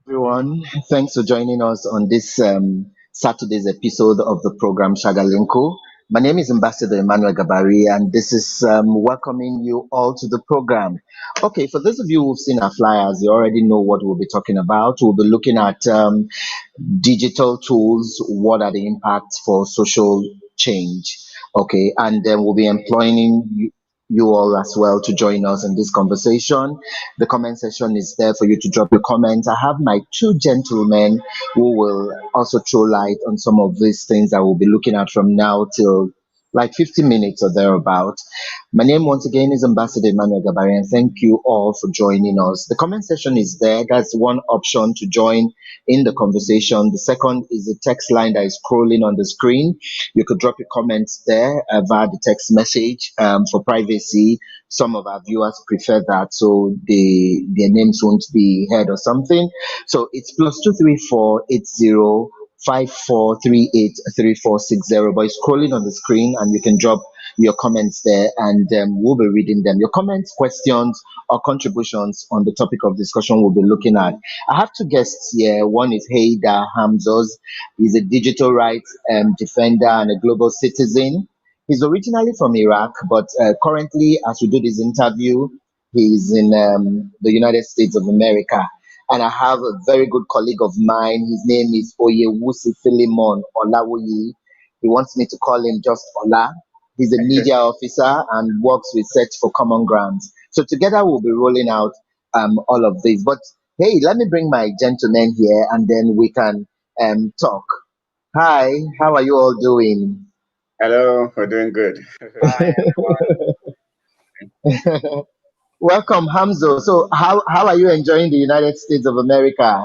Everyone. Thanks for joining us on this Saturday's episode of the program Shagalinko. My name is Ambassador Emmanuel Gabari, and this is welcoming you all to the program. Okay, for those of you who've seen our flyers, you already know what we'll be talking about. We'll be looking at digital tools, what are the impacts for social change. Okay, and then we'll be employing you all as well to join us in this conversation. The comment section is there for you to drop your comments. I have my two gentlemen who will also throw light on some of these things that we'll be looking at from now till like 50 minutes or thereabout. My name once again is Ambassador Emmanuel Gabari, and thank you all for joining us. The comment section is there. That's one option to join in the conversation. The second is the text line that is scrolling on the screen. You could drop your comments there via the text message for privacy. Some of our viewers prefer that, so their names won't be heard or something. So it's +2348054383460. But it's scrolling on the screen, and you can drop your comments there, and we'll be reading them. Your comments, questions, or contributions on the topic of discussion we'll be looking at. I have two guests here. One is Hayder Hamzoz. He's a digital rights defender and a global citizen. He's originally from Iraq, but currently, as we do this interview, he's in the United States of America. And I have a very good colleague of mine. His name is Oyewusi Philemon Olawoyi. He wants me to call him just Ola. He's a media officer and works with Search for Common Grounds. So together we'll be rolling out all of this. But hey, let me bring my gentlemen here and then we can talk. Hi, how are you all doing? Hello, we're doing good. Hi, everyone. Welcome, Hamzo. So, how are you enjoying the United States of America?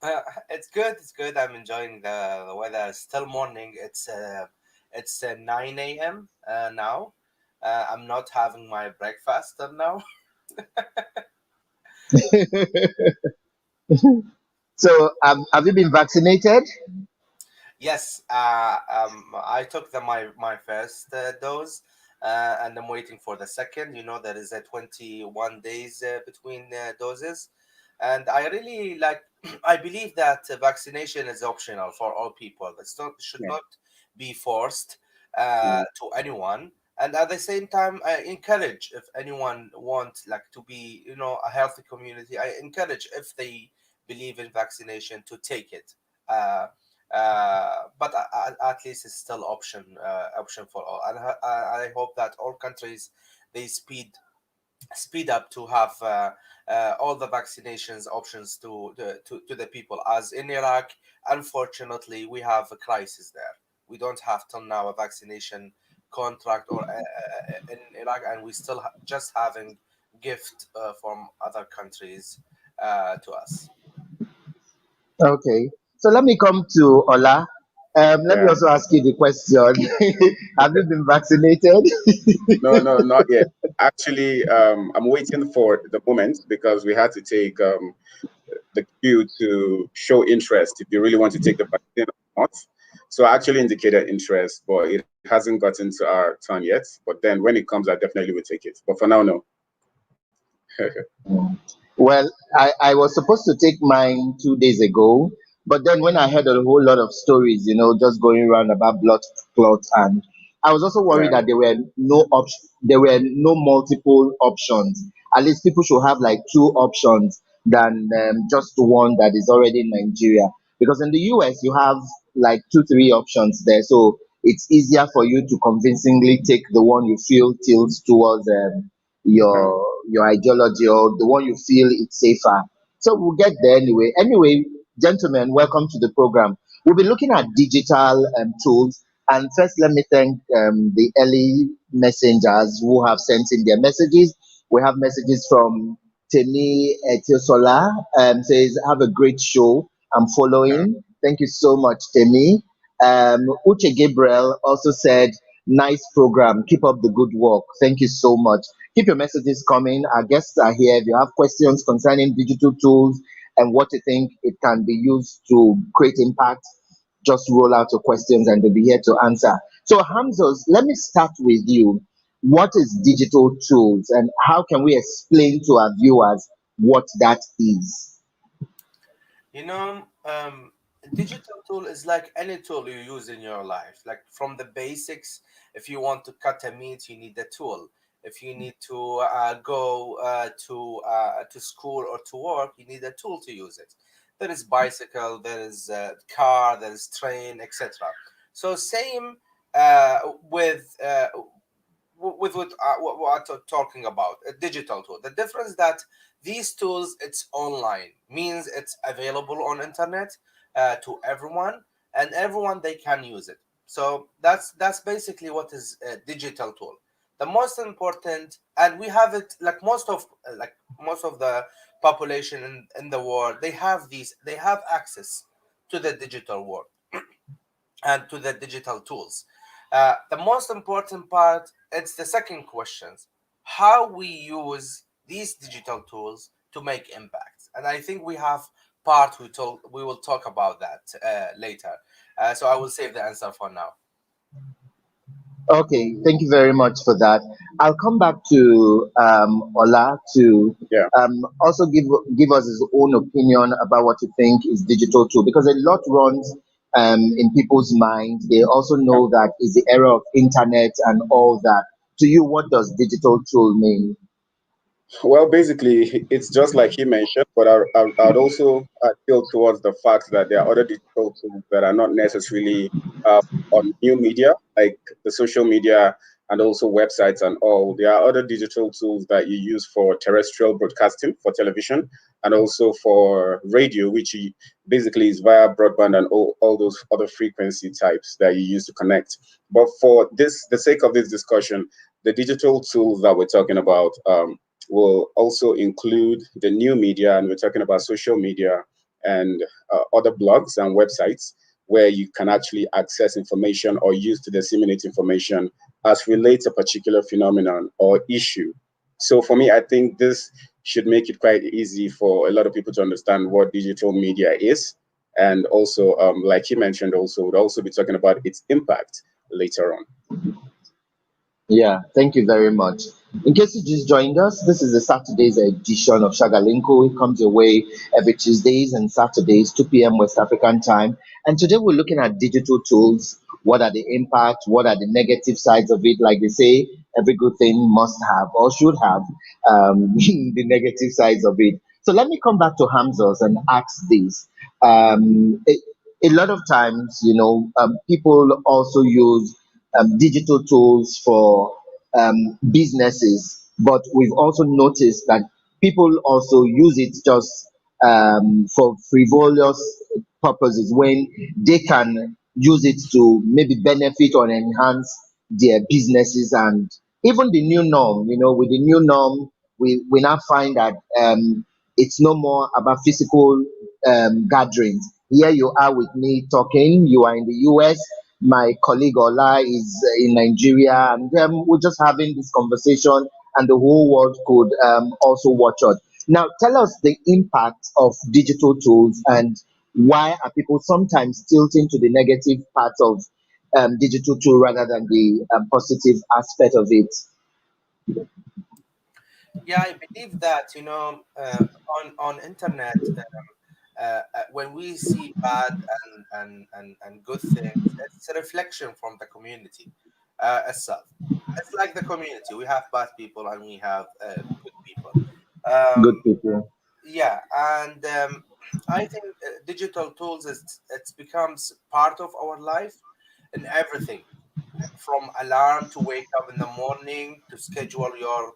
Uh, it's good. It's good. I'm enjoying the weather. It's still morning. It's 9 a.m. Now. I'm not having my breakfast now. So, have you been vaccinated? Yes. I took my first dose, and I'm waiting for the second. There is a 21 days between doses, and I really like. I believe that vaccination is optional for all people. Should Yeah. not be forced Mm. to anyone. And at the same time, I encourage if anyone want like to be, a healthy community. I encourage if they believe in vaccination to take it. Uh, but at least it's still option for all. And I hope that all countries they speed up to have all the vaccinations options to the people. As in Iraq, unfortunately, we have a crisis there. We don't have till now a vaccination contract or in Iraq, and we still just having gift from other countries to us. Okay. So let me come to Ola. Let me Yeah. also ask you the question: have you been vaccinated? No, no, not yet. Actually, I'm waiting for the moment because we had to take the queue to show interest if you really want to take the vaccine or not. So I actually indicated interest, but it hasn't gotten to our turn yet. But then when it comes, I definitely will take it. But for now, no. Well, I was supposed to take mine 2 days ago, but then when I heard a whole lot of stories, just going around about blood clots, and I was also worried Yeah. that there were no multiple options. At least people should have like two options than just one that is already in Nigeria. Because in the US, you have like two, three options there, so it's easier for you to convincingly take the one you feel tilts towards Mm. your ideology or the one you feel it's safer. So we'll get there anyway. Anyway, gentlemen, welcome to the program. We'll be looking at digital tools. And first, let me thank the early messengers who have sent in their messages. We have messages from Temi Etiosola, says, have a great show. I'm Yeah. following. Thank you so much, Temi. Uche Gabriel also said, nice program. Keep up the good work. Thank you so much. Keep your messages coming. Our guests are here. If you have questions concerning digital tools and what you think it can be used to create impact, just roll out your questions and they'll be here to answer. So, Hamzos, let me start with you. What is digital tools and how can we explain to our viewers what that is? You know, digital tool is like any tool you use in your life. Like from the basics, if you want to cut a meat, you need a tool. If you need to go to school or to work, you need a tool to use it. There is bicycle, there is car, there is train, etc. So same with with what I'm talking about a digital tool. The difference that these tools it's online means it's available on internet to everyone, and everyone they can use it. So that's basically what is a digital tool. The most important, and we have it like most of the population in the world, they have access to the digital world and to the digital tools. The most important part, it's the second questions, how we use these digital tools to make impacts. And I think we have part we will talk about that later. So I will save the answer for now. Okay, thank you very much for that. I'll come back to Ola to Yeah. also give us his own opinion about what you think is digital tool, because a lot runs in people's minds. They also know that is the era of internet and all that. To you, what does digital tool mean? Well, basically, it's just like he mentioned, but I'd also tilt towards the fact that there are other digital tools that are not necessarily on new media, like the social media and also websites and all. There are other digital tools that you use for terrestrial broadcasting, for television, and also for radio, which basically is via broadband and all those other frequency types that you use to connect. But for the sake of this discussion, the digital tools that we're talking about, will also include the new media, and we're talking about social media and other blogs and websites where you can actually access information or use to disseminate information as relates a particular phenomenon or issue. So for me, I think this should make it quite easy for a lot of people to understand what digital media is. And also, like you mentioned, also would also be talking about its impact later on. Yeah, thank you very much. In case you just joined us, this is the Saturday's edition of Shagalinko. It comes your way every Tuesdays and Saturdays, 2 p.m. West African time. And today we're looking at digital tools. What are the impacts? What are the negative sides of it? Like they say, every good thing must have or should have the negative sides of it. So let me come back to Hamzos and ask this. A lot of times, people also use digital tools for businesses, but we've also noticed that people also use it just for frivolous purposes when they can use it to maybe benefit or enhance their businesses. And even the new norm, with the new norm, we now find that it's no more about physical gatherings. Here you are with me talking, you are in the US, my colleague Ola is in Nigeria, and we're just having this conversation, and the whole world could also watch us. Now, tell us the impact of digital tools, and why are people sometimes tilting to the negative part of digital tool rather than the positive aspect of it? Yeah, I believe that on internet, when we see bad and good things, it's a reflection from the community itself. It's like the community. We have bad people and we have good people. Good Um, people. yeah, and I think digital tools it becomes part of our life in everything, from alarm to wake up in the morning to schedule your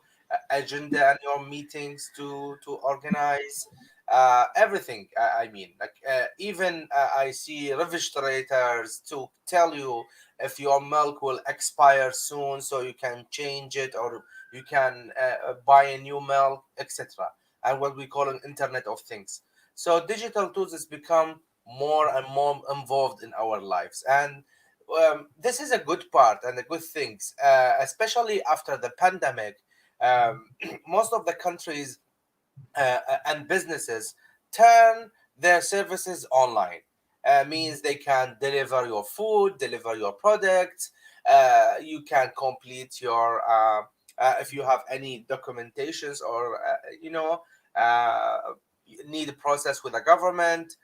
agenda and your meetings to organize everything. I mean, like even I see refrigerators to tell you if your milk will expire soon, so you can change it or you can buy a new milk, etc. And what we call an Internet of Things. So digital tools has become more and more involved in our lives, and this is a good part and a good things, especially after the pandemic. Most of the countries and businesses turn their services online. Means they can deliver your food, deliver your products. You can complete your if you have any documentations or uh, need a process with the government.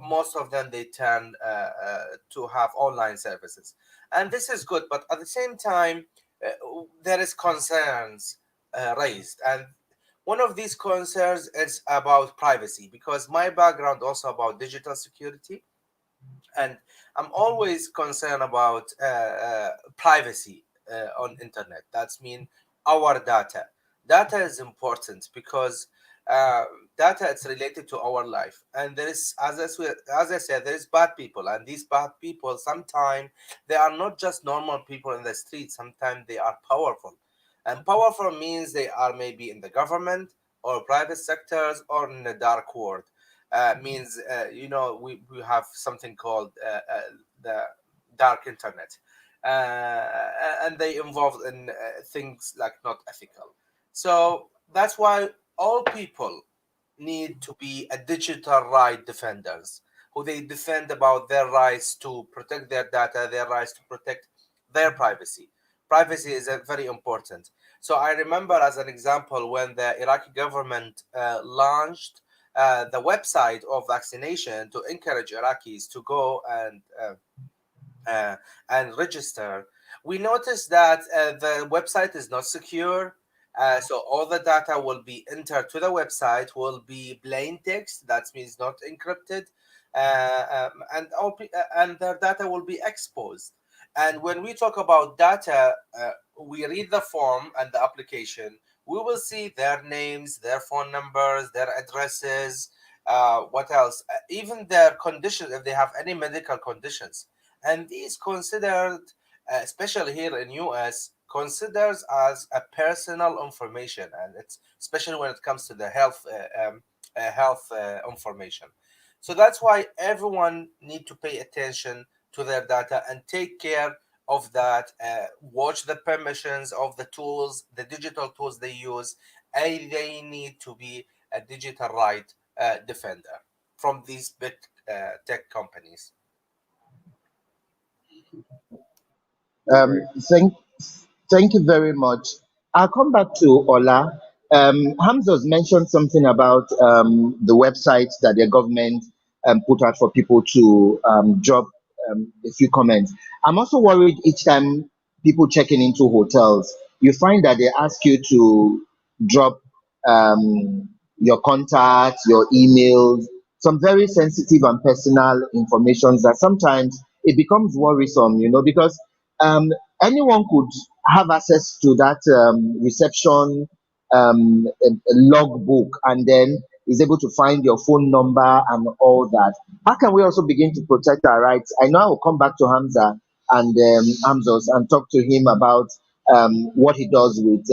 most of them they tend to have online services, and this is good. But at the same time, there is concerns raised, and one of these concerns is about privacy, because my background also about digital security, and I'm always concerned about privacy on internet. That's mean our data. Data is important because uh, data is related to our life, and there is, as I said, there is bad people, and these bad people sometimes they are not just normal people in the street. Sometimes they are powerful, and powerful means they are maybe in the government or private sectors or in the dark world. Means we have something called the dark internet, and they involved in things like not ethical. So that's why all people need to be a digital right defenders, who they defend about their rights to protect their data, their rights to protect their privacy. Privacy is very important. So I remember, as an example, when the Iraqi government launched the website of vaccination to encourage Iraqis to go uh, and register, we noticed that the website is not secure. So all the data will be entered to the website will be plain text. That means not encrypted, and their data will be exposed. And when we talk about data, we read the form and the application. We will see their names, their phone numbers, their addresses. What else? Even their conditions, if they have any medical conditions, and these considered, especially here in US, considers as a personal information, and it's especially when it comes to the health information. So that's why everyone need to pay attention to their data and take care of that. Watch the permissions of the tools, the digital tools they use, and they need to be a digital right defender from these big tech companies. Um, thank, thank you very much. I'll come back to Ola. Hamzoz mentioned something about the website that the government put out for people to drop a few comments. I'm also worried each time people checking into hotels, you find that they ask you to drop your contacts, your emails, some very sensitive and personal information that sometimes it becomes worrisome, because um, anyone could have access to that reception logbook, and then is able to find your phone number and all that. How can we also begin to protect our rights? I know I will come back to Hamza and Hamzos and talk to him about what he does with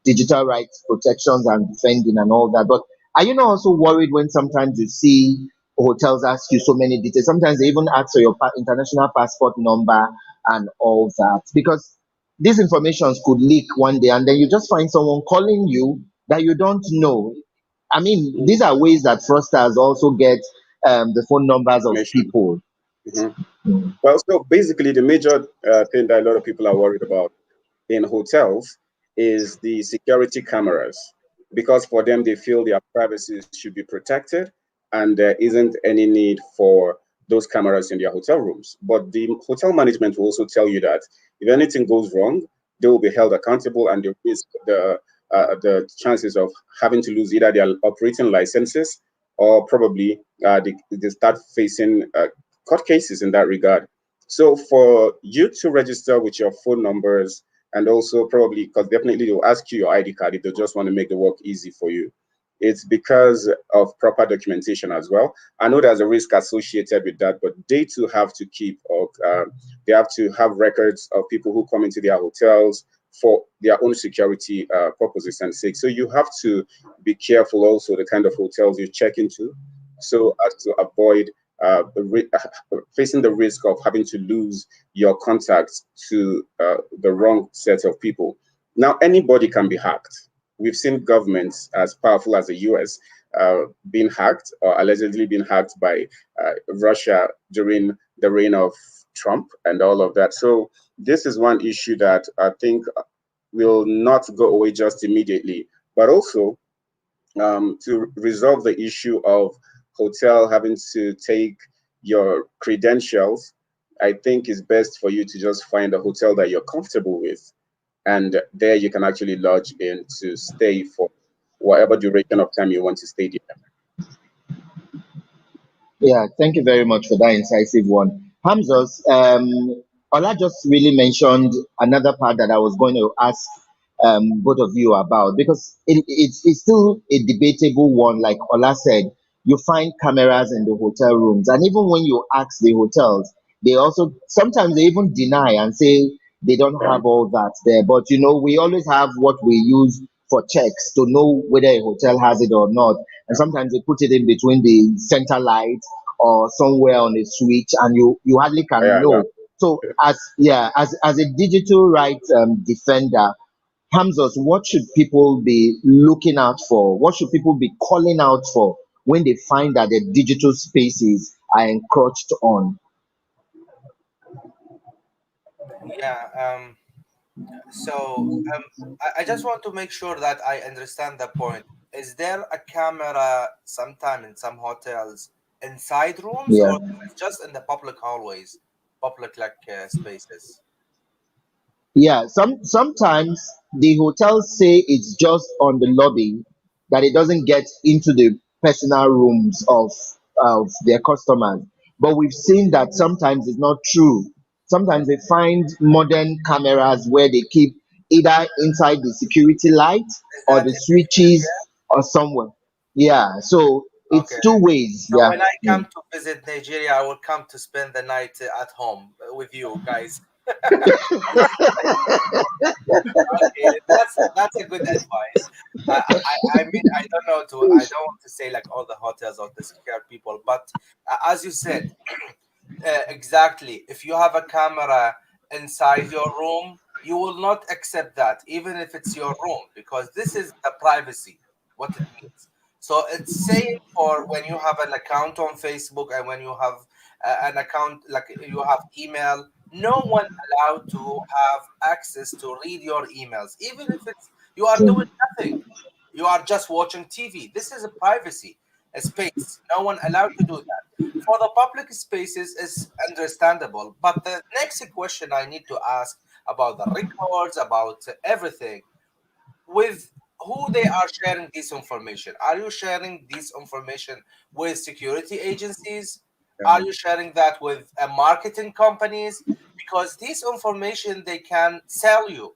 digital rights protections and defending and all that. But are you not also worried when sometimes you see hotels ask you so many details? Sometimes they even ask for your international passport number and all that, because these informations could leak one day and then you just find someone calling you that you don't know. I mean, these are ways that fraudsters also get the phone numbers of Information. people. Mhm. Well, so basically, the major thing that a lot of people are worried about in hotels is the security cameras, because for them, they feel their privacy should be protected and there isn't any need for those cameras in their hotel rooms. But the hotel management will also tell you that if anything goes wrong, they will be held accountable, and the chances of having to lose either their operating licenses or probably they start facing court cases in that regard. So for you to register with your phone numbers, and also probably because definitely they'll ask you your ID card if they just want to make the work easy for you. It's because of proper documentation as well. I know there's a risk associated with that, but they too have to keep, or they have to have records of people who come into their hotels for their own security purposes and sake. So you have to be careful also the kind of hotels you check into, so as to avoid facing the risk of having to lose your contacts to the wrong set of people. Now, anybody can be hacked. We've seen governments as powerful as the US being hacked or allegedly being hacked by Russia during the reign of Trump and all of that. So, this is one issue that I think will not go away just immediately, but also to resolve the issue of hotel having to take your credentials, I think it's best for you to just find a hotel that you're comfortable with. And there you can actually lodge in to stay for whatever duration of time you want to stay there. Yeah, thank you very much for that incisive one. Hamzos, Ola just really mentioned another part that I was going to ask both of you about because it's still a debatable one. Like Ola said, you find cameras in the hotel rooms, and even when you ask the hotels, they also sometimes they even deny and say they don't have all that there. But we always have what we use for checks to know whether a hotel has it or not. And sometimes they put it in between the center light or somewhere on a switch, and you hardly can Yeah, know. So as a digital rights defender, Hamzos, what should people be looking out for? What should people be calling out for when they find that their digital spaces are encroached on? Yeah. So I just want to make sure that I understand the point. Is there a camera sometime in some hotels inside rooms, Yeah. or it's just in the public hallways, public spaces? Yeah, sometimes the hotels say it's just on the lobby, that it doesn't get into the personal rooms of their customers. But we've seen that sometimes it's not true. Sometimes they find modern cameras where they keep either inside the security light Is or that the in Nigeria? switches or somewhere. Yeah, so it's Okay. two ways. So Yeah. when I come Mm. to visit Nigeria, I will come to spend the night at home with you guys. Okay, that's a good advice. I mean, I don't want to say like all the hotels or the secure people, but as you said, exactly. If you have a camera inside your room, you will not accept that, even if it's your room, because this is the privacy, what it means. So it's same for when you have an account on Facebook and when you have an account like you have email. No one allowed to have access to read your emails, even if it's you are doing nothing. You are just watching TV. This is a privacy, a space. No one allowed to do that. For the public spaces is understandable, but the next question I need to ask about the records, about everything, with who they are sharing this information. Are you sharing this information with security agencies? Are you sharing that with marketing companies? Because this information they can sell you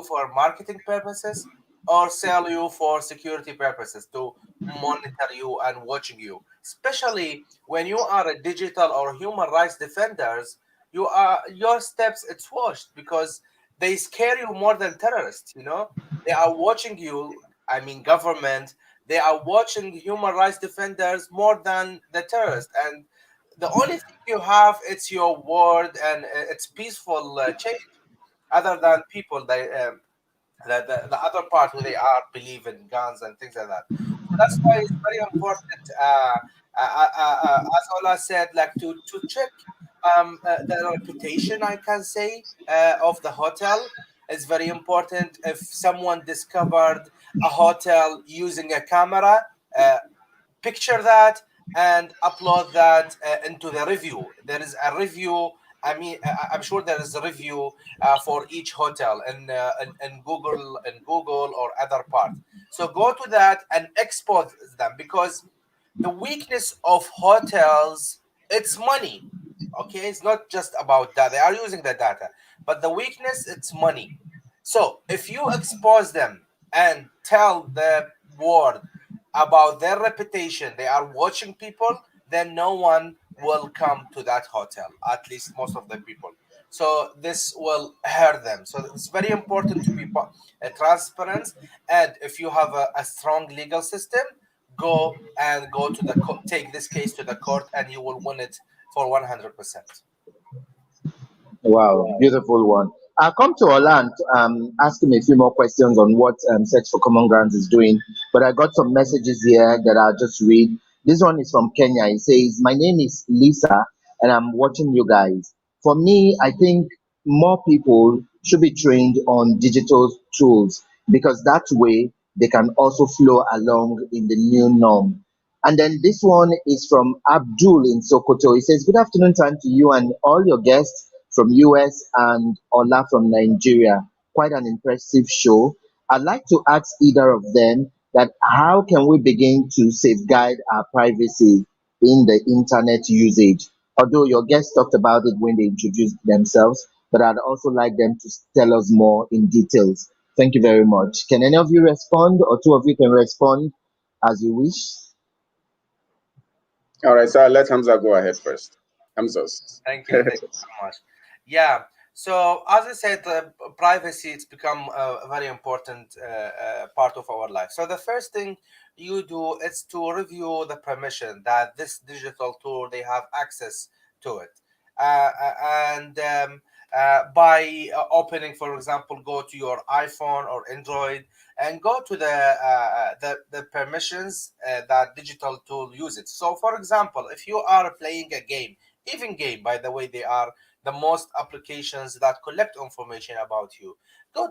for marketing purposes or sell you for security purposes to monitor you and watching you. Especially when you are a digital or human rights defenders, your steps it's watched because they scare you more than terrorists, they are watching you, I mean, government, they are watching human rights defenders more than the terrorists. And the only thing you have, it's your word and it's peaceful change, other than people, the other part who they are believe in guns and things like that. So that's why it's very important, as Ola said, like to check the reputation. I can say of the hotel is very important. If someone discovered a hotel using a camera, uh, picture that and upload that into the review. There is a review. I mean, I'm sure there is a review for each hotel in Google or other part. So go to that and export them because the weakness of hotels, it's money. Okay, it's not just about that. They are using the data, but the weakness, it's money. So if you expose them and tell the world about their reputation, they are watching people, then no one will come to that hotel, at least most of the people. So this will hurt them. So it's very important to be transparent. And if you have a strong legal system, go to the take this case to the court and you will win it for 100%. Wow, beautiful one. I'll come to Orland, ask him a few more questions on what Search for Common Grounds is doing, but I got some messages here that I'll just read. This one is from Kenya. It says, "My name is Lisa, and I'm watching you guys. For me, I think more people should be trained on digital tools because that way they can also flow along in the new norm. And then this one is from Abdul in Sokoto. He says, "Good afternoon time to you and all your guests from US and Ola from Nigeria. Quite an impressive show. I'd like to ask either of them that how can we begin to safeguard our privacy in the internet usage? Although your guests talked about it when they introduced themselves, but I'd also like them to tell us more in details. Thank you very much. Can any of you respond, or two of you can respond as you wish?" All right, so I'll let Hamza go ahead first. Hamzo's. Thank you so much. Yeah. So as I said, privacy it's become a very important part of our life. So the first thing you do is to review the permission that this digital tool they have access to it, and by opening, for example, go to your iPhone or Android and go to the permissions that digital tool uses. So, for example, if you are playing a game, even game by the way they are the most applications that collect information about you, go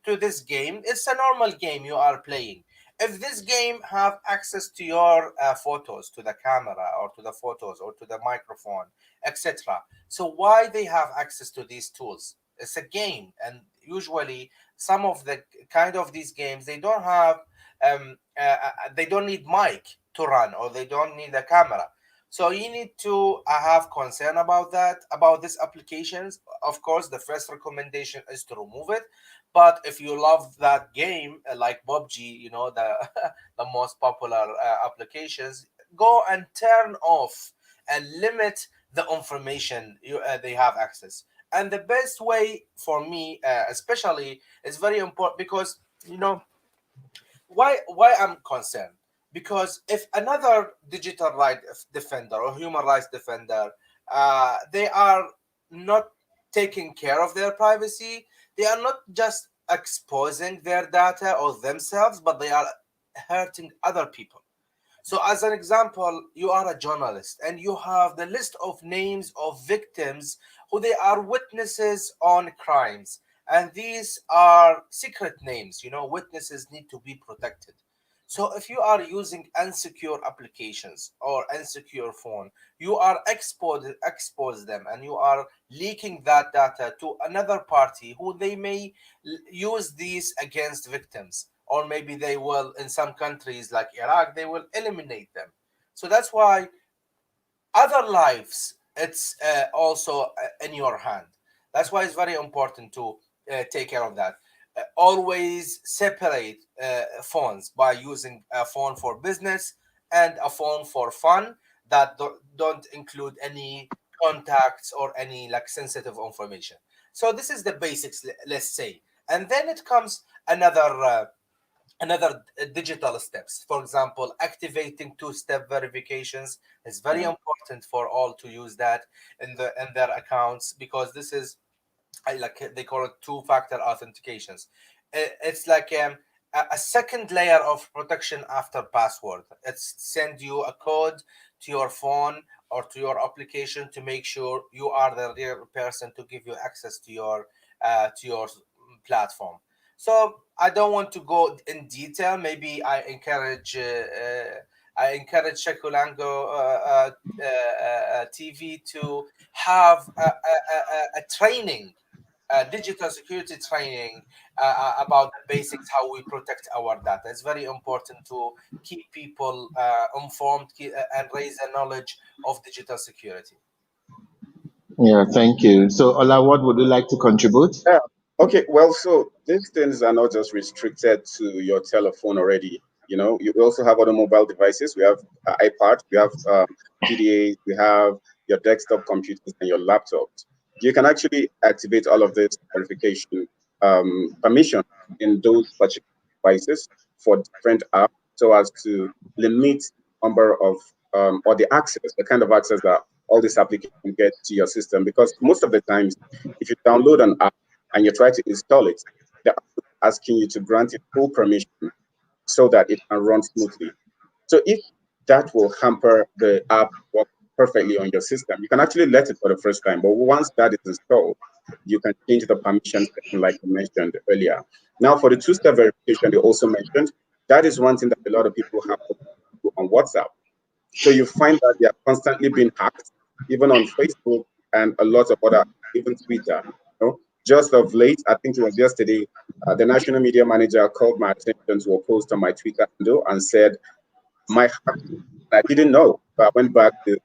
to this game. It's a normal game you are playing. If this game have access to your photos, to the camera or to the photos or to the microphone, etc., so why they have access to these tools? It's a game, and usually some of the kind of these games they don't have they don't need mic to run, or they don't need a camera. So you need to have concern about that, about these applications. Of course, the first recommendation is to remove it. But if you love that game, like PUBG, you know, the the most popular applications, go and turn off and limit the information they have access. And the best way for me, especially, is very important because you know why I'm concerned, because if another digital right defender or human rights defender they are not taking care of their privacy, they are not just exposing their data or themselves, but they are hurting other people. So, as an example, you are a journalist and you have the list of names of victims who they are witnesses on crimes. And these are secret names. You know, witnesses need to be protected. So, if you are using insecure applications or insecure phone, you are expose them, and you are leaking that data to another party who they may use these against victims, or maybe they will, in some countries like Iraq, they will eliminate them. So that's why other lives it's also in your hand. That's why it's very important to take care of that. Always separate phones by using a phone for business and a phone for fun that don't include any contacts or any like sensitive information. So this is the basics, let's say. And then it comes another digital steps. For example, activating two-step verifications is very important for all to use that in their accounts, because this is like they call it two-factor authentications. It's like a second layer of protection after password. It's send you a code to your phone or to your application to make sure you are the real person to give you access to your platform. So I don't want to go in detail. Maybe I encourage Shekulango TV to have a training, digital security training about the basics, how we protect our data. It's very important to keep people informed, and raise the knowledge of digital security. Yeah, thank you. So, Ola, what would you like to contribute? Yeah. Okay. Well, so these things are not just restricted to your telephone already. You know, you also have other mobile devices. We have iPad, we have PDAs, we have your desktop computers and your laptops. You can actually activate all of this verification permission in those particular devices for different apps, so as to limit number of or the access, the kind of access that all these applications get to your system. Because most of the times, if you download an app and you try to install it, they're asking you to grant it full permission so that it can run smoothly. So if that will hamper the app work perfectly on your system, you can actually let it for the first time. But once that is installed, you can change the permission setting like you mentioned earlier. Now, for the two-step verification you also mentioned, that is one thing that a lot of people have on WhatsApp. So you find that they are constantly being hacked, even on Facebook and a lot of other, even Twitter. Just of late, I think it was yesterday, the national media manager called my attention to a post on my Twitter handle and said, "My hack." I didn't know. So I went back to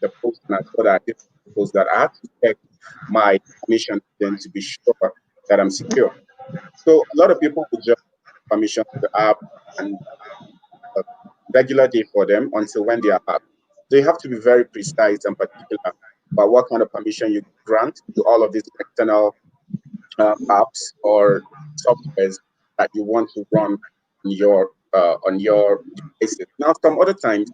the post and I saw that I did post that I had to check my permission then to be sure that I'm secure. So a lot of people would just permission to the app and a regular day for them until when they are hacked. So you have to be very precise and particular about what kind of permission you grant to all of these external apps or softwares that you want to run on your devices. Now, some other times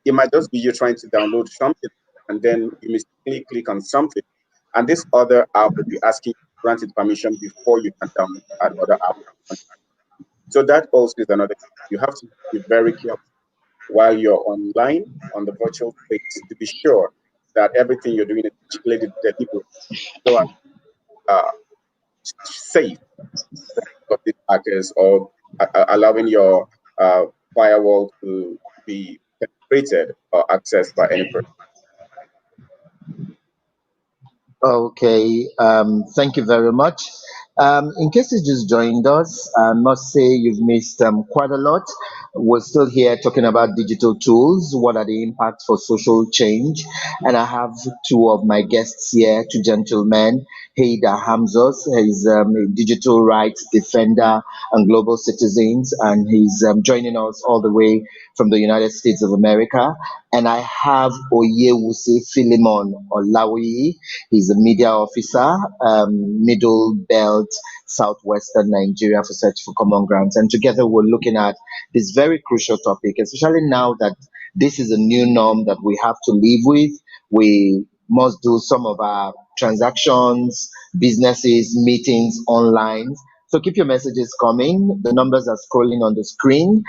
it might just be you trying to download something and then you mistakenly click on something, and this other app will be asking you to grant it permission before you can download that other app. So that also is another. You have to be very careful while you're online on the virtual space to be sure that everything you're doing is articulated deliberately, so uh, safe of these hackers or allowing your firewall to be penetrated or accessed by any person. Okay, thank you very much. In case you just joined us, I must say you've missed quite a lot. We're still here talking about digital tools. What are the impacts for social change? And I have two of my guests here, two gentlemen. Hayder Hamzoz, he's a digital rights defender and global citizens, and he's joining us all the way from the United States of America. And I have Oyewuse Philemon Olawi. He's a media officer, Middle Belt, Southwestern Nigeria for Search for Common Grounds. And together we're looking at this very crucial topic, especially now that this is a new norm that we have to live with. We must do some of our transactions, businesses, meetings online. So keep your messages coming. The numbers are scrolling on the screen.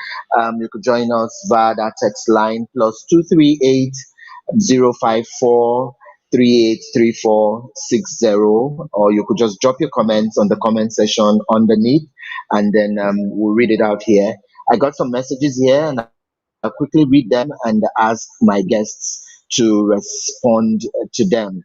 You could join us via that text line +238 054 383460, or you could just drop your comments on the comment section underneath, and then we'll read it out here. I got some messages here, and I'll quickly read them and ask my guests to respond to them.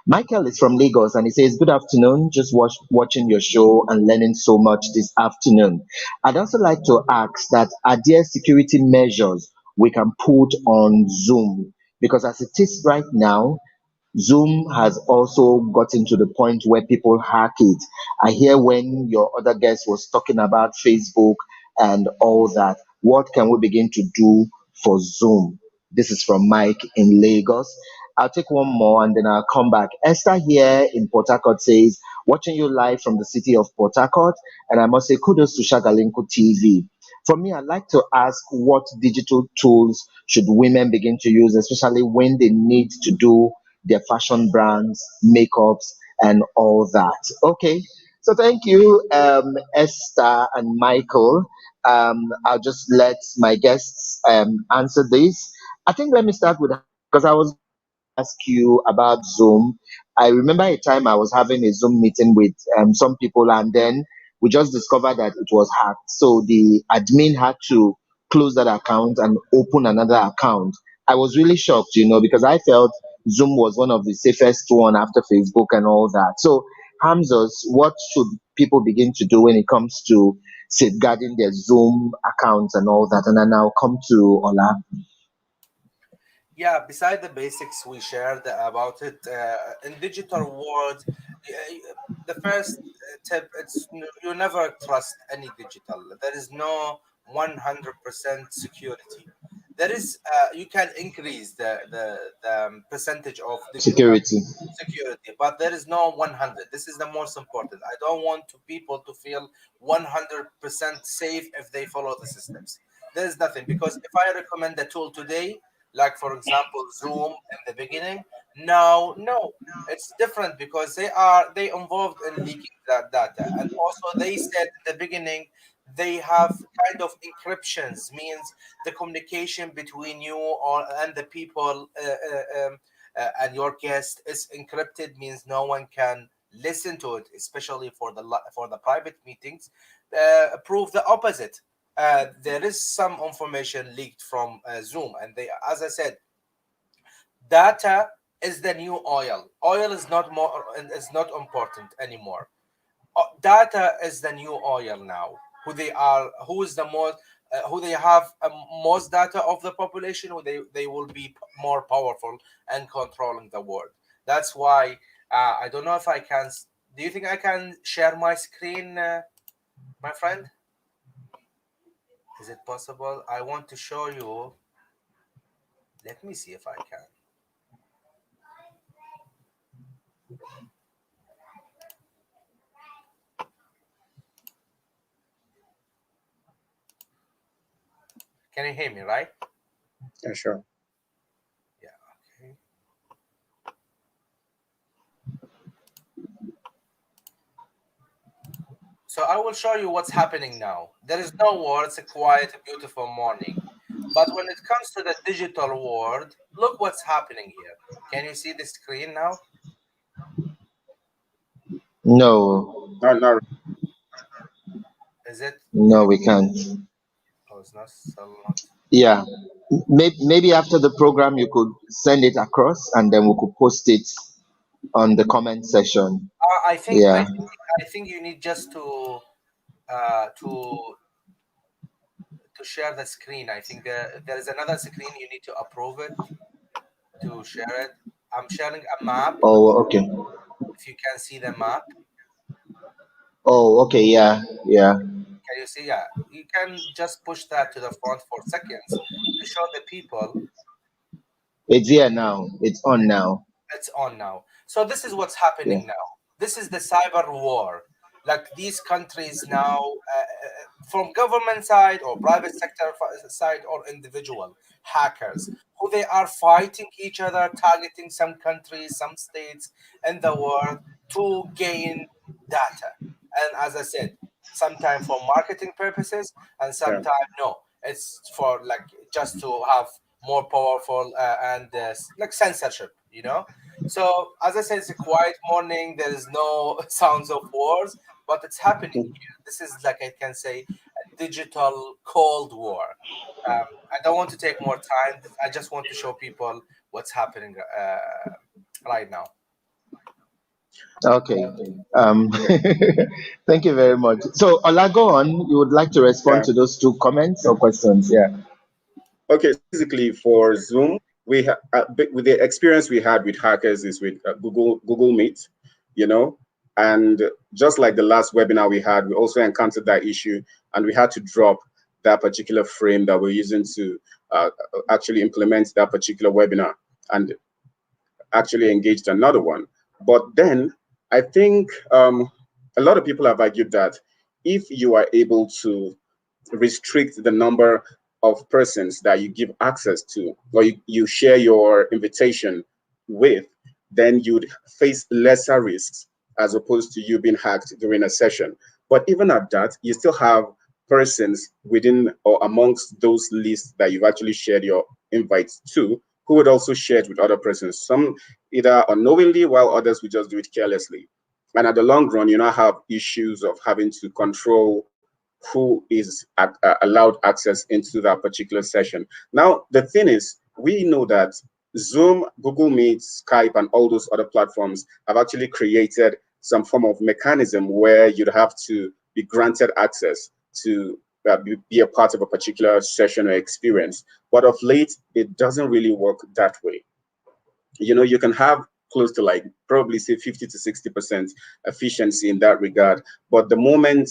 Michael is from Lagos and he says, "Good afternoon. Just watching your show and learning so much this afternoon. I'd also like to ask that are there security measures we can put on Zoom? Because as it is right now, Zoom has also gotten to the point where people hack it. I hear when your other guest was talking about Facebook and all that. What can we begin to do for Zoom?" This is from Mike in Lagos. I'll take one more and then I'll come back. Esther here in Port Harcourt says, "Watching you live from the city of Port Harcourt, and I must say kudos to Shagalinko TV. For me, I'd like to ask what digital tools should women begin to use, especially when they need to do their fashion brands, makeups, and all that." Okay, so thank you, Esther and Michael. I'll just let my guests answer this. I think let me start with because I was going to ask you about Zoom. I remember a time I was having a Zoom meeting with some people, and then we just discovered that it was hacked. So the admin had to close that account and open another account. I was really shocked, because I felt Zoom was one of the safest one after Facebook and all that. So, Hamzos, what should people begin to do when it comes to safeguarding their Zoom accounts and all that? And then I'll come to Ola. Yeah, beside the basics we shared about it, in digital world, the first tip, you never trust any digital. There is no 100% security. There is you can increase the percentage of digital Security. security, but there is no 100. This is the most important. I don't want to people to feel 100% safe if they follow the systems. There is nothing, because if I recommend a tool today, like for example Zoom in the beginning, now no, it's different because they involved in leaking that data, and also they said in the beginning they have kind of encryptions, means the communication between you or and the people and your guest is encrypted, means no one can listen to it, especially for the private meetings. Prove the opposite. there is some information leaked from Zoom, and they, as I said, data is the new oil. Oil is not more, is not important anymore. Data is the new oil now. Who they are, who is the most, who they have most data of the population, who they will be more powerful and controlling the world. That's why I don't know if I can. Do you think I can share my screen, my friend? Is it possible? I want to show you. Let me see if I can. Can you hear me, right? Yeah, sure. Yeah, okay. So I will show you what's happening now. There is no war, it's a quiet, beautiful morning. But when it comes to the digital world, look what's happening here. Can you see the screen now? No, Not Is it? no, we can't. Oh, it's not still not. Yeah, maybe after the program you could send it across, and then we could post it on the comment section. I think Yeah. I think you need just uh, to to share the screen. I think there is another screen you need to approve it to share it. I'm sharing a map. Oh, okay. If you can see the map, Oh, okay. Yeah, yeah. can you see? Yeah, you can just push that to the front for seconds to show the people It's here now. It's on now. it's on now. So this is what's Yeah. happening now. This is the cyber war. Like these countries now, from government side or private sector side or individual hackers, who they are fighting each other, targeting some countries, some states in the world to gain data. And as I said, sometimes for marketing purposes, and yeah. sometimes no, it's for like just to have more powerful and like censorship, you know. So as I said, it's a quiet morning. There is no sounds of wars, but it's happening here. This is like I can say a digital cold war. I don't want to take more time. I just want to show people what's happening right now. Okay. Um, thank you very much. So, Ola, go on. You would like to respond Yeah. to those two comments or questions? Yeah. Okay, so basically for Zoom, with the experience we had with hackers is with Google Meet, you know, and just like the last webinar we had, we also encountered that issue, and we had to drop that particular frame that we're using to actually implement that particular webinar, and actually engaged another one. But then I think a lot of people have argued that if you are able to restrict the number of persons that you give access to or you share your invitation with, then you'd face lesser risks as opposed to you being hacked during a session. But even at that, you still have persons within or amongst those lists that you've actually shared your invites to who would also share it with other persons. Some either unknowingly, while others would just do it carelessly. And at the long run, you now have issues of having to control who is allowed access into that particular session. Now, the thing is, we know that Zoom, Google Meet, Skype, and all those other platforms have actually created some form of mechanism where you'd have to be granted access to be a part of a particular session or experience. But of late, it doesn't really work that way. You know, you can have close to like probably say 50 to 60% efficiency in that regard. But the moment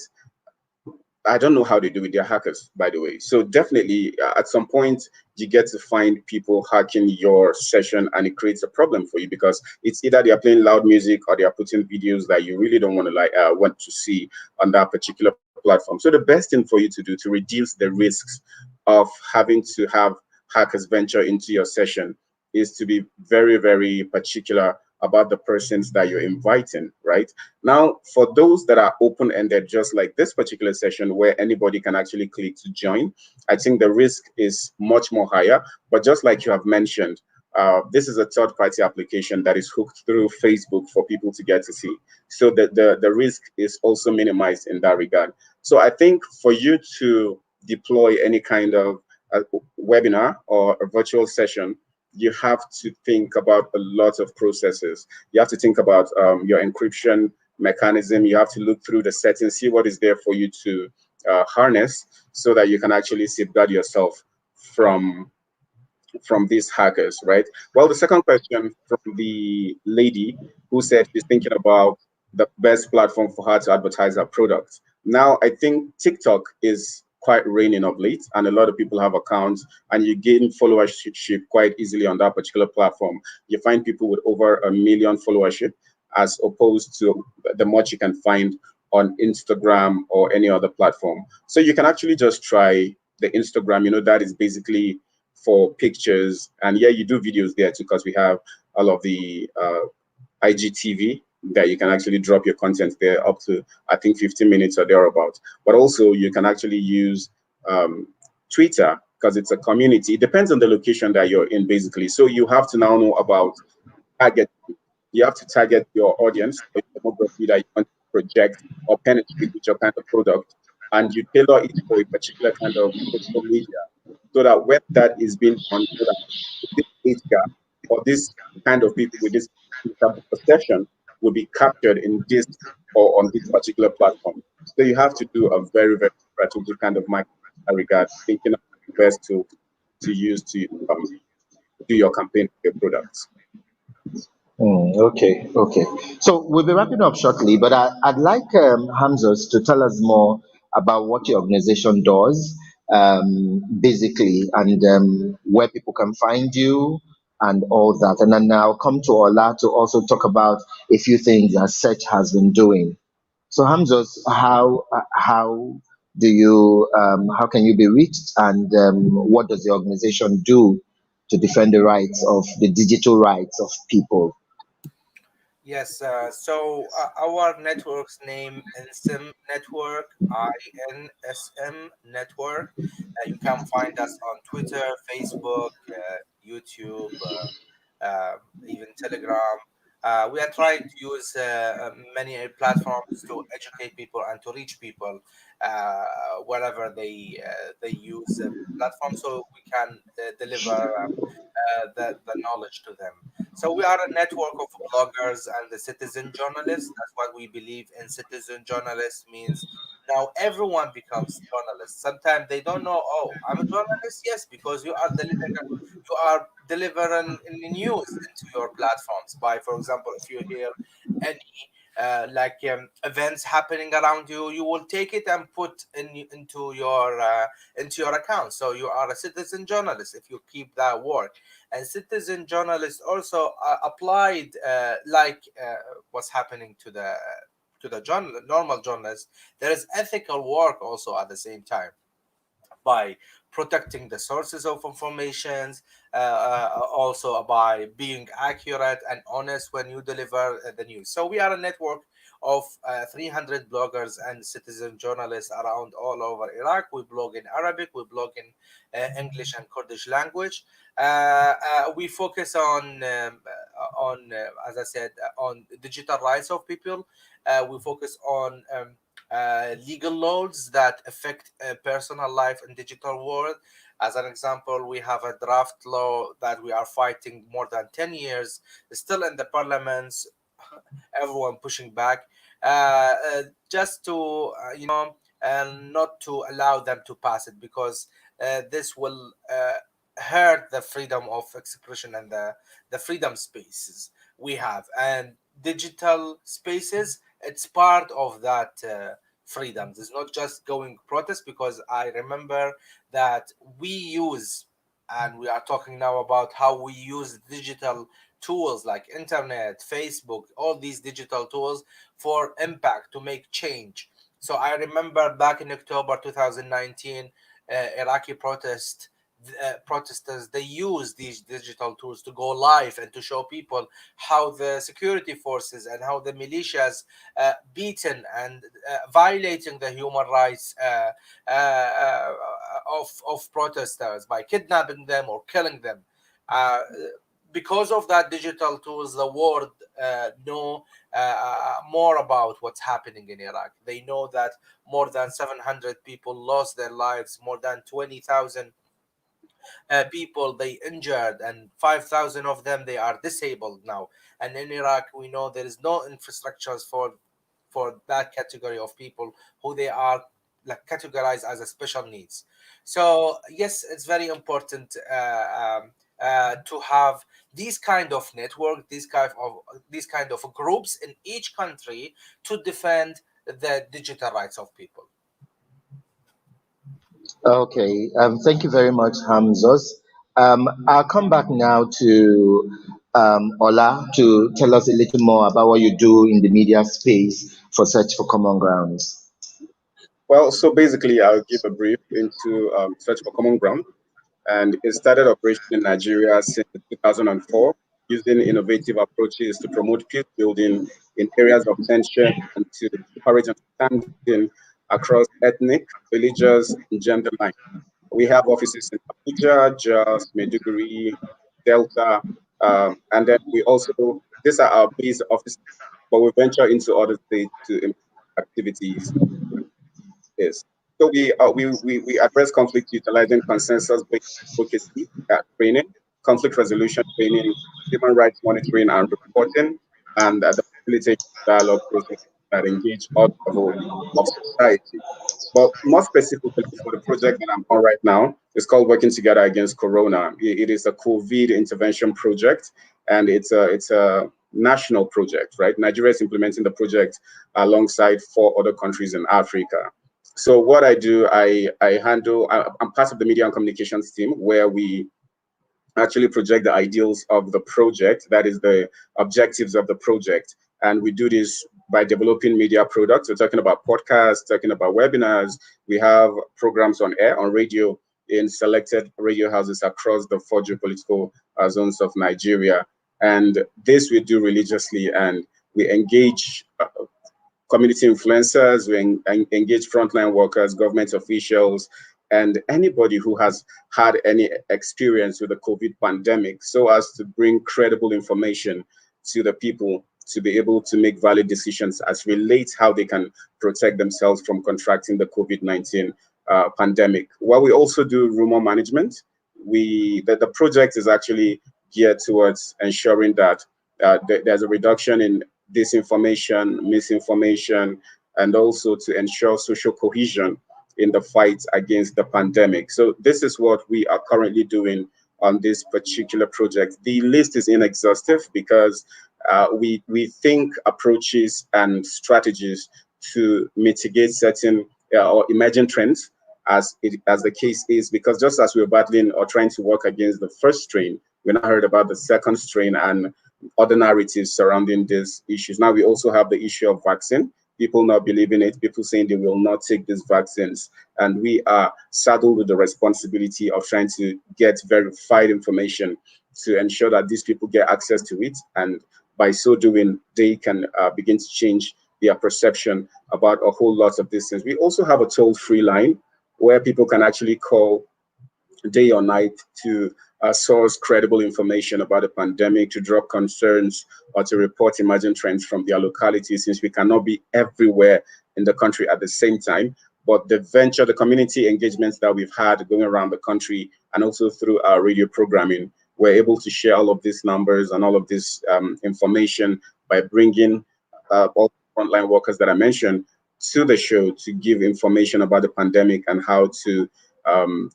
I don't know how they do it. They're hackers, by the way. So definitely, at some point, you get to find people hacking your session, and it creates a problem for you because it's either they are playing loud music or they are putting videos that you really don't want to want to see on that particular platform. So the best thing for you to do to reduce the risks of having to have hackers venture into your session is to be very, very particular about the persons that you're inviting, right? Now, for those that are open-ended, just like this particular session where anybody can actually click to join, I think the risk is much more higher. But just like you have mentioned, this is a third-party application that is hooked through Facebook for people to get to see. So the risk is also minimized in that regard. So I think for you to deploy any kind of a webinar or a virtual session, you have to think about a lot of processes. You have to think about your encryption mechanism. You have to look through the settings, see what is there for you to harness, so that you can actually safeguard yourself from these hackers, right? Well, the second question from the lady who said she's thinking about the best platform for her to advertise her product. Now, I think TikTok is quite reigning of late, and a lot of people have accounts, and you gain followership quite easily on that particular platform. You find people with over 1 million followership, as opposed to the much you can find on Instagram or any other platform. So you can actually just try the Instagram. That is basically for pictures, and yeah, you do videos there too, because we have all of the IGTV that you can actually drop your content there up to, I think, 15 minutes or thereabout. But also you can actually use Twitter, because it's a community. It depends on the location that you're in, basically. So you have to now know about target. You have to target your audience or your demography that you want to project or penetrate with your kind of product, and you tailor it for a particular kind of social media, so that when that is being done, so that this age gap or this kind of people with this perception will be captured in this or on this particular platform. So you have to do a very, very strategic kind of marketing in that regard, thinking of the best to use to do your campaign for your products. Okay, okay. So we'll be wrapping up shortly, but I'd like Hamzoz to tell us more about what your organization does, basically, and where people can find you and all that. And then I'll come to Ola to also talk about a few things that Search has been doing. So Hamzos, how do you how can you be reached, and what does the organization do to defend the rights of the digital rights of people? Yes, our network's name INSIM Network, INSM Network. You can find us on Twitter, Facebook, YouTube, even Telegram. We are trying to use many platforms to educate people and to reach people wherever they use platforms, so we can deliver the knowledge to them. So we are a network of bloggers and the citizen journalists. That's what we believe in. Citizen journalist means now everyone becomes journalist. Sometimes they don't know. Oh, I'm a journalist. Yes, because you are delivering news into your platforms. By, for example, if you hear any events happening around you, you will take it and put into your account. So you are a citizen journalist if you keep that work. And citizen journalists also applied what's happening to the normal journalists. There is ethical work also at the same time, by protecting the sources of informations, also by being accurate and honest when you deliver the news. So we are a network of 300 bloggers and citizen journalists around all over Iraq. We blog in Arabic, we blog in English and Kurdish language. We focus as I said, on digital rights of people. We focus on legal laws that affect personal life in digital world. As an example, we have a draft law that we are fighting more than 10 years, still in the parliaments, everyone pushing back, just to and not to allow them to pass it, because this will hurt the freedom of expression and the freedom spaces we have. And digital spaces, it's part of that freedoms. It's not just going protest, because I remember that we use, and we are talking now about how we use digital tools like internet, Facebook, all these digital tools for impact, to make change. So I remember back in October 2019, Iraqi protesters, they use these digital tools to go live and to show people how the security forces and how the militias beaten and violating the human rights of protesters by kidnapping them or killing them. Uh, because of that digital tools, the world know more about what's happening in Iraq. They know that more than 700 people lost their lives, more than 20,000 people they injured, and 5,000 of them they are disabled now. And in Iraq, we know there is no infrastructures for that category of people who they are like categorized as a special needs. So yes, it's very important to have these kind of network, these kind of groups in each country to defend the digital rights of people. Okay, thank you very much, Hamzos. I'll come back now to Ola to tell us a little more about what you do in the media space for Search for Common Grounds. Well, so basically, I'll give a brief into Search for Common Ground. And it started operation in Nigeria since 2004, using innovative approaches to promote peace building in areas of tension and to encourage understanding across ethnic, religious, and gender lines. We have offices in Abuja, Jos, Maiduguri, Delta, and then we also, these are our base offices, but we venture into other states to improve activities. Yes. So we address conflict utilizing consensus-based advocacy training, conflict resolution training, human rights monitoring and reporting, and the facilitation dialogue process that engage all levels of society. But more specifically for the project that I'm on right now, it's called Working Together Against Corona. It is a COVID intervention project, and it's a national project, right? Nigeria is implementing the project alongside 4 other countries in Africa. So what I do, I'm part of the media and communications team where we actually project the ideals of the project, that is the objectives of the project. And we do this by developing media products. We're talking about podcasts, talking about webinars. We have programs on air, on radio, in selected radio houses across the 4 geopolitical zones of Nigeria. And this we do religiously, and we engage community influencers, we engage frontline workers, government officials, and anybody who has had any experience with the COVID pandemic, so as to bring credible information to the people to be able to make valid decisions as relates how they can protect themselves from contracting the COVID-19 pandemic. While we also do rumor management, the project is actually geared towards ensuring that there's a reduction in disinformation, misinformation, and also to ensure social cohesion in the fight against the pandemic. So this is what we are currently doing on this particular project. The list is inexhaustive because we think approaches and strategies to mitigate certain or emerging trends as the case is, because just as we're battling or trying to work against the first strain, we now heard about the second strain and other narratives surrounding these issues. Now we also have the issue of vaccine. People not believing it, people saying they will not take these vaccines. And we are saddled with the responsibility of trying to get verified information to ensure that these people get access to it. And by so doing, they can begin to change their perception about a whole lot of these things. We also have a toll-free line where people can actually call day or night to source credible information about the pandemic, to drop concerns, or to report emerging trends from their locality, since we cannot be everywhere in the country at the same time. But the community engagements that we've had going around the country, and also through our radio programming, we're able to share all of these numbers and all of this information by bringing all the frontline workers that I mentioned to the show to give information about the pandemic and how to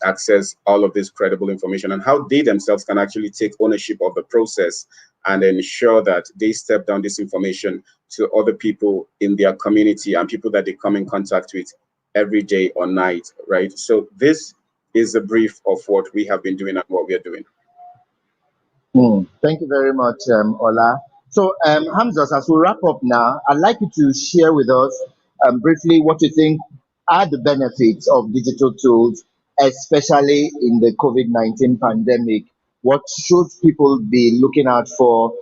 access all of this credible information, and how they themselves can actually take ownership of the process and ensure that they step down this information to other people in their community and people that they come in contact with every day or night, right? So this is a brief of what we have been doing and what we are doing. Thank you very much, Ola. So, Hamzos, as we wrap up now, I'd like you to share with us briefly what you think are the benefits of digital tools, especially in the COVID-19 pandemic. What should people be looking out for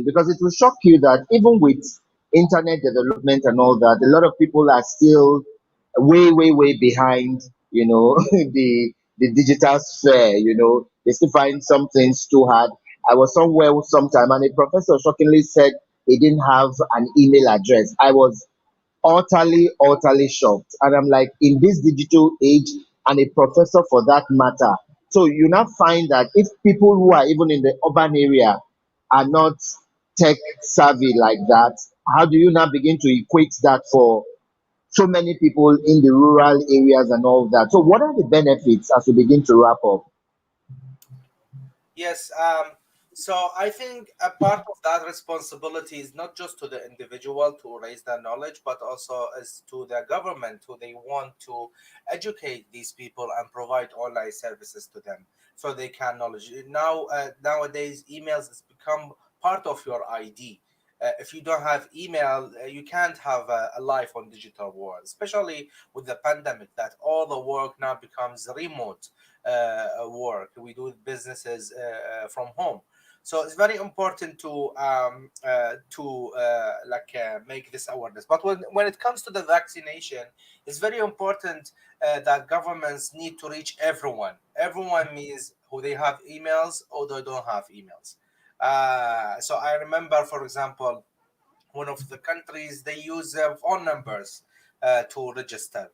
because it will shock you that even with internet development and all that, a lot of people are still way, way, way behind, the digital sphere, they still find some things too hard. I was somewhere sometime, and a professor shockingly said he didn't have an email address. I was utterly shocked. And I'm like, in this digital age, and a professor for that matter. So you now find that if people who are even in the urban area are not tech savvy like that, how do you now begin to equate that for so many people in the rural areas and all that? So what are the benefits as we begin to wrap up? Yes. So I think a part of that responsibility is not just to the individual to raise their knowledge, but also is to the government who they want to educate these people and provide online services to them so they can knowledge. Now, nowadays, emails has become part of your ID. If you don't have email, you can't have a life on digital world, especially with the pandemic that all the work now becomes remote work. We do businesses from home, so it's very important to make this awareness. But when it comes to the vaccination, it's very important that governments need to reach everyone. Everyone means who they have emails or they don't have emails. So I remember, for example, one of the countries they use phone numbers to register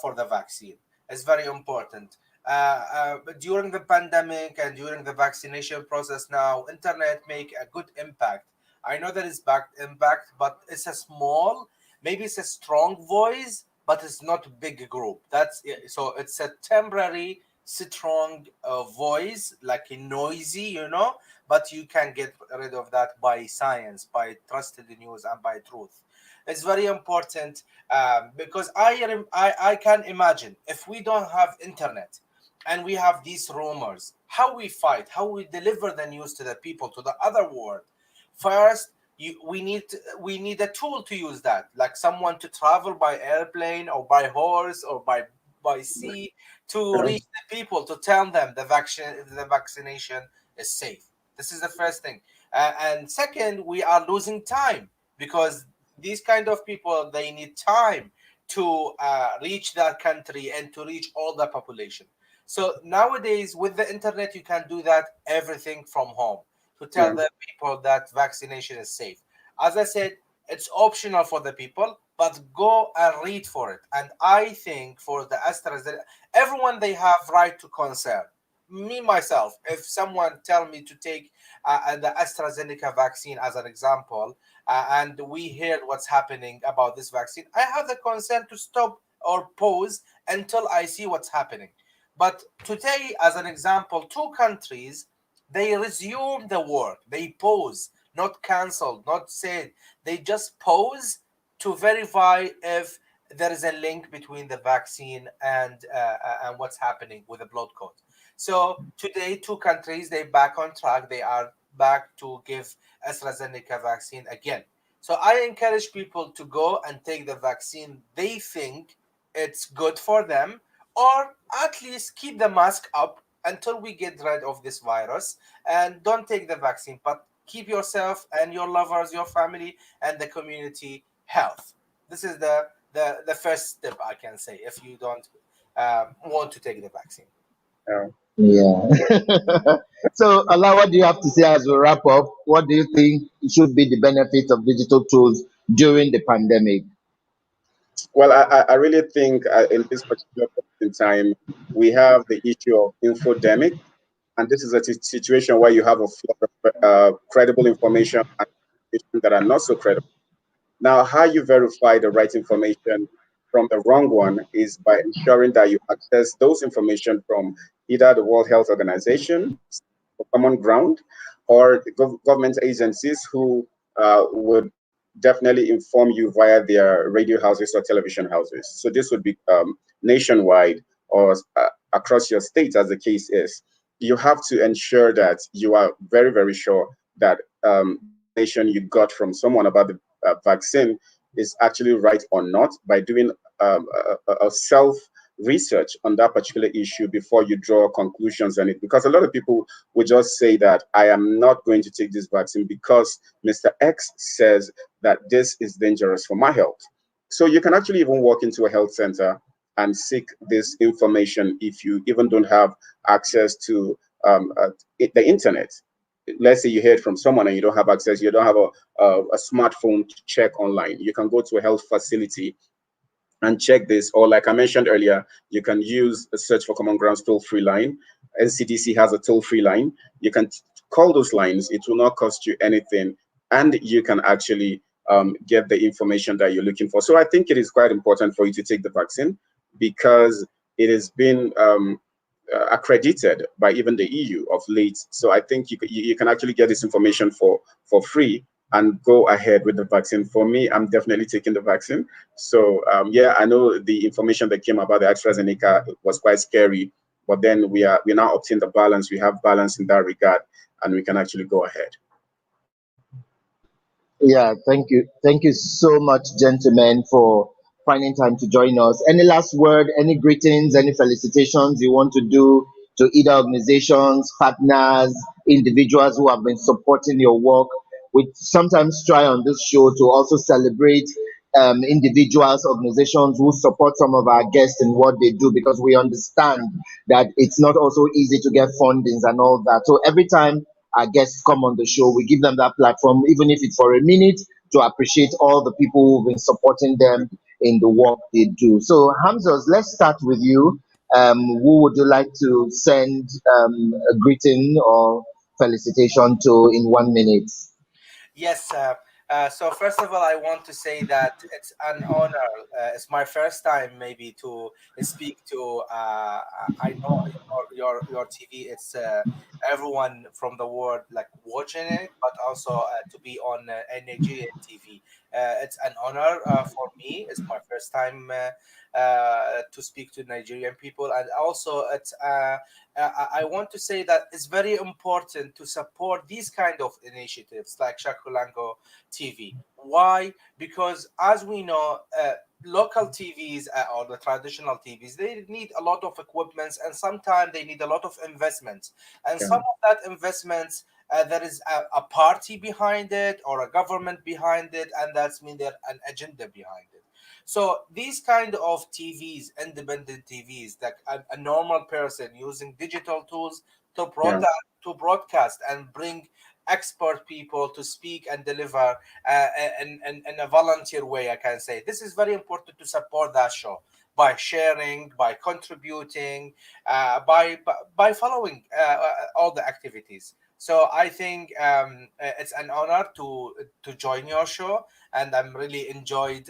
for the vaccine. It's very important. But during the pandemic and during the vaccination process now, internet make a good impact. I know there is back impact, but it's a small, maybe it's a strong voice, but it's not a big group. That's it. So it's a temporary strong voice, like a noisy, but you can get rid of that by science, by trusted news, and by truth. It's very important because I can imagine if we don't have internet and we have these rumors, how we fight, how we deliver the news to the people, to the other world. First, we need a tool to use that, like someone to travel by airplane or by horse or by sea to reach the people to tell them the vaccination is safe. This is the first thing. And second, we are losing time because these kind of people they need time to reach that country and to reach all the population. So nowadays with the internet you can do that everything from home to tell Yeah. the people that vaccination is safe. As I said, it's optional for the people, but go and read for it. And I think for the AstraZeneca, everyone they have right to concern. Me myself, if someone tell me to take the AstraZeneca vaccine as an example, and we hear what's happening about this vaccine, I have the consent to stop or pause until I see what's happening. But today, as an example, two countries they resume the work. They pause, not cancel, not said. They just pause to verify if there is a link between the vaccine and what's happening with the blood code. So today, two countries they back on track. They are back to give AstraZeneca vaccine again. So I encourage people to go and take the vaccine they think it's good for them, or at least keep the mask up until we get rid of this virus, and don't take the vaccine, but keep yourself and your lovers, your family, and the community health. This is the first step I can say if you don't want to take the vaccine. Yeah. Yeah. So, Allah, what do you have to say as we wrap up? What do you think should be the benefits of digital tools during the pandemic? Well, I really think in this particular point in time, we have the issue of infodemic, and this is a situation where you have a flood of credible information and information that are not so credible. Now, how you verify the right information from the wrong one is by ensuring that you access those information from either the World Health Organization, Common Ground, or the government agencies who would definitely inform you via their radio houses or television houses. So this would be nationwide or across your state, as the case is. You have to ensure that you are very, very sure that the information you got from someone about the vaccine is actually right or not by doing a self research on that particular issue before you draw conclusions on it. Because a lot of people would just say that I am not going to take this vaccine because Mr. X says that this is dangerous for my health. So you can actually even walk into a health center and seek this information if you even don't have access to the internet. let's say you heard from someone and you don't have access, you don't have a smartphone to check online, you can go to a health facility and check this. Or like I mentioned earlier, you can use a search for common grounds toll-free line. NCDC has a toll-free line. You can call those lines. It will not cost you anything, and you can actually get the information that you're looking for. So I think it is quite important for you to take the vaccine, because it has been accredited by even the EU of late. So I think you can actually get this information for free and go ahead with the vaccine. For me, I'm definitely taking the vaccine. So yeah, I know the information that came about the AstraZeneca was quite scary, but then we're now obtaining the balance. We have balance in that regard, and we can actually go ahead. Yeah, thank you. Thank you so much, gentlemen, for finding time to join us. Any last word, any greetings, any felicitations you want to do to either organizations, partners, individuals who have been supporting your work? We sometimes try on this show to also celebrate individuals, organizations who support some of our guests in what they do, because we understand that it's not also easy to get fundings and all that. So every time our guests come on the show, we give them that platform, even if it's for a minute, to appreciate all the people who've been supporting them in the work they do. So, Hamzoz, let's start with you. Who would you like to send a greeting or felicitation to in 1 minute? Yes. So first of all, I want to say that it's an honor. It's my first time maybe to speak to. I know your TV. It's everyone from the world like watching it, but also to be on a Nigerian TV. It's an honor for me. It's my first time to speak to Nigerian people, and also it's. I want to say that it's very important to support these kind of initiatives like Shakulango TV. Why? Because as we know, local TVs or the traditional TVs, they need a lot of equipments, and sometimes they need a lot of investments. And Yeah. some of that investments, there is a party behind it or a government behind it, and that's mean there an agenda behind it. So these kind of TVs, independent TVs, that a normal person using digital tools to Yeah. broadcast and bring expert people to speak and deliver in a volunteer way, I can say this is very important to support that show by sharing, by contributing, by following all the activities. So I think it's an honor to join your show, and I'm really enjoyed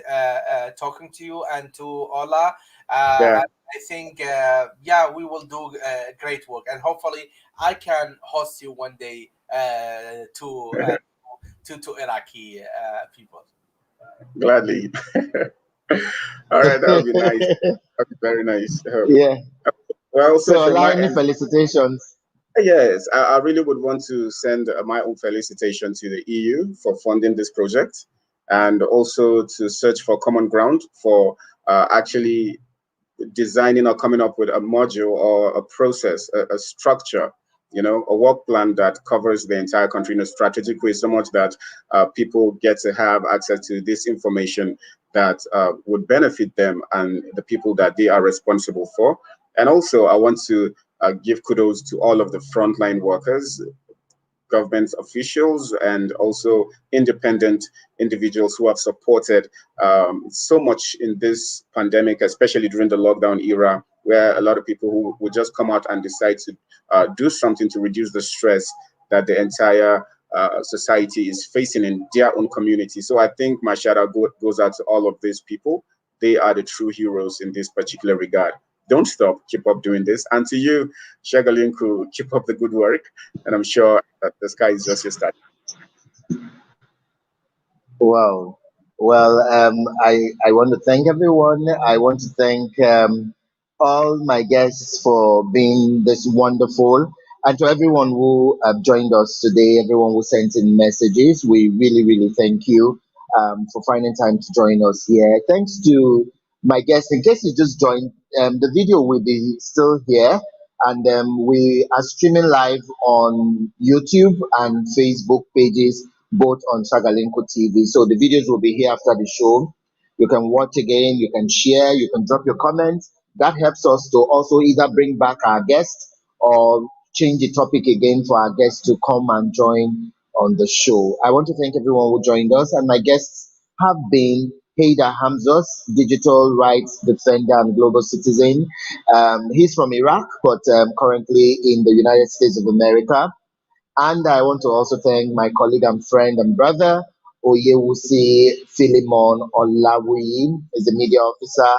talking to you and to Ola. Yeah. And I think yeah, we will do great work, and hopefully I can host you one day to Iraqi people. Gladly. All right, that would be nice. That would be very nice. Yeah. Well, so So, from allow my any end, felicitations. yes, I really would want to send my own felicitation to the EU for funding this project, and also to search for common ground for actually designing or coming up with a module or a process, a structure, a work plan that covers the entire country in a strategic way, so much that people get to have access to this information that would benefit them and the people that they are responsible for. And also, I want to give kudos to all of the frontline workers, government officials, and also independent individuals who have supported so much in this pandemic, especially during the lockdown era, where a lot of people who would just come out and decide to do something to reduce the stress that the entire society is facing in their own community. So I think my shout out goes out to all of these people. They are the true heroes in this particular regard. Don't stop, keep up doing this. And to you, Shagalinku, keep up the good work. And I'm sure that the sky is just your start. Wow. Well, I want to thank everyone. I want to thank all my guests for being this wonderful. And to everyone who joined us today, everyone who sent in messages, we really, really thank you for finding time to join us here. Thanks to my guests. In case you just joined, the video will be still here. And we are streaming live on YouTube and Facebook pages, both on Sagalinko TV. So the videos will be here after the show. You can watch again, you can share, you can drop your comments. That helps us to also either bring back our guests or change the topic again for our guests to come and join on the show. I want to thank everyone who joined us, and my guests have been Hayder Hamzoz, digital rights defender and global citizen. He's from Iraq, but currently in the United States of America. And I want to also thank my colleague and friend and brother, Oyewusi Philemon Olawuyi, is a media officer,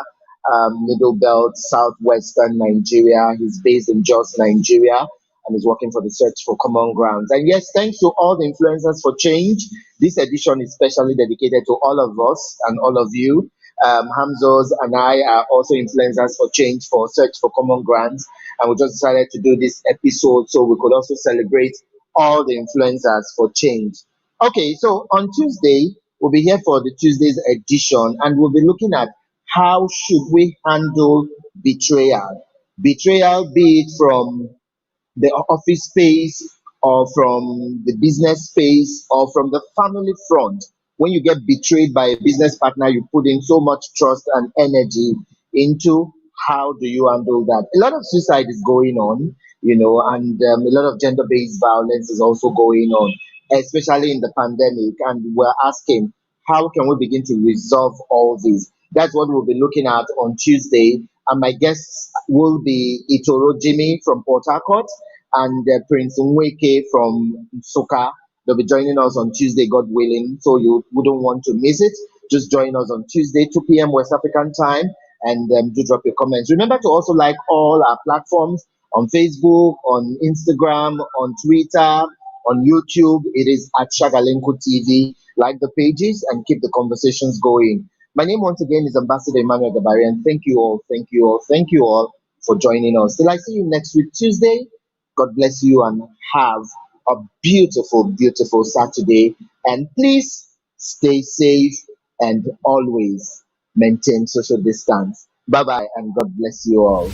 Middle Belt, Southwestern Nigeria. He's based in Jos, Nigeria, and is working for the Search for Common Grounds. And yes, thanks to all the influencers for change. This edition is specially dedicated to all of us and all of you. Hamzoz and I are also influencers for change for Search for Common Grounds, and we just decided to do this episode so we could also celebrate all the influencers for change. Okay, so on Tuesday, we'll be here for the Tuesday's edition, and we'll be looking at how should we handle betrayal. Betrayal, be it from the office space or from the business space or from the family front. When you get betrayed by a business partner you put in so much trust and energy into, how do you handle that? A lot of suicide is going on, and a lot of gender based violence is also going on, especially in the pandemic. And we're asking, how can we begin to resolve all this? That's what we'll be looking at on Tuesday. And my guests will be Itoro Jimmy from Port Harcourt and Prince Nweke from Soka. They'll be joining us on Tuesday, God willing. So you wouldn't want to miss it. Just join us on Tuesday, 2 p.m. West African time, and do drop your comments. Remember to also like all our platforms on Facebook, on Instagram, on Twitter, on YouTube. It is at Shagalenko TV. Like the pages and keep the conversations going. My name once again is Ambassador Emmanuel Gabari, and thank you all, thank you all, thank you all for joining us. Till I see you next week, Tuesday. God bless you and have a beautiful, beautiful Saturday. And please stay safe and always maintain social distance. Bye bye, and God bless you all.